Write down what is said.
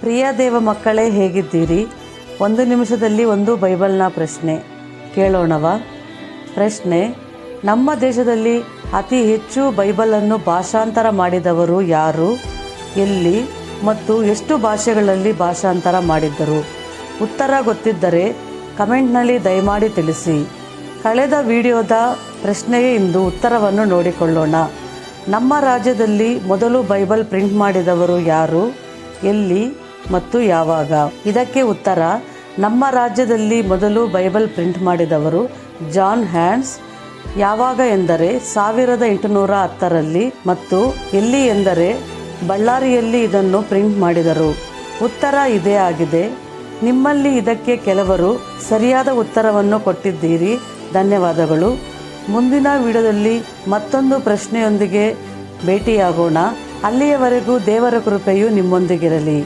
ಪ್ರಿಯ ದೇವ ಮಕ್ಕಳೇ, ಹೇಗಿದ್ದೀರಿ? ಒಂದು ನಿಮಿಷದಲ್ಲಿ ಒಂದು ಬೈಬಲ್ನ ಪ್ರಶ್ನೆ ಕೇಳೋಣವಾ? ಪ್ರಶ್ನೆ: ನಮ್ಮ ದೇಶದಲ್ಲಿ ಅತಿ ಹೆಚ್ಚು ಬೈಬಲನ್ನು ಭಾಷಾಂತರ ಮಾಡಿದವರು ಯಾರು, ಎಲ್ಲಿ ಮತ್ತು ಎಷ್ಟು ಭಾಷೆಗಳಲ್ಲಿ ಭಾಷಾಂತರ ಮಾಡಿದ್ದರು? ಉತ್ತರ ಗೊತ್ತಿದ್ದರೆ ಕಮೆಂಟ್ನಲ್ಲಿ ದಯಮಾಡಿ ತಿಳಿಸಿ. ಕಳೆದ ವಿಡಿಯೋದ ಪ್ರಶ್ನೆಗೆ ಇಂದು ಉತ್ತರವನ್ನು ನೋಡಿಕೊಳ್ಳೋಣ. ನಮ್ಮ ರಾಜ್ಯದಲ್ಲಿ ಮೊದಲು ಬೈಬಲ್ ಪ್ರಿಂಟ್ ಮಾಡಿದವರು ಯಾರು, ಎಲ್ಲಿ ಮತ್ತು ಯಾವಾಗ? ಇದಕ್ಕೆ ಉತ್ತರ: ನಮ್ಮ ರಾಜ್ಯದಲ್ಲಿ ಮೊದಲು ಬೈಬಲ್ ಪ್ರಿಂಟ್ ಮಾಡಿದವರು ಜಾನ್ ಹ್ಯಾಂಡ್ಸ್. ಯಾವಾಗ ಎಂದರೆ 1810ರಲ್ಲಿ. ಮತ್ತು ಎಲ್ಲಿ ಎಂದರೆ ಬಳ್ಳಾರಿಯಲ್ಲಿ ಇದನ್ನು ಪ್ರಿಂಟ್ ಮಾಡಿದರು. ಉತ್ತರ ಇದೇ ಆಗಿದೆ. ನಿಮ್ಮಲ್ಲಿ ಇದಕ್ಕೆ ಕೆಲವರು ಸರಿಯಾದ ಉತ್ತರವನ್ನು ಕೊಟ್ಟಿದ್ದೀರಿ. ಧನ್ಯವಾದಗಳು. ಮುಂದಿನ ವಿಡಿಯೋದಲ್ಲಿ ಮತ್ತೊಂದು ಪ್ರಶ್ನೆಯೊಂದಿಗೆ ಭೇಟಿಯಾಗೋಣ. ಅಲ್ಲಿಯವರೆಗೂ ದೇವರ ಕೃಪೆಯು ನಿಮ್ಮೊಂದಿಗಿರಲಿ.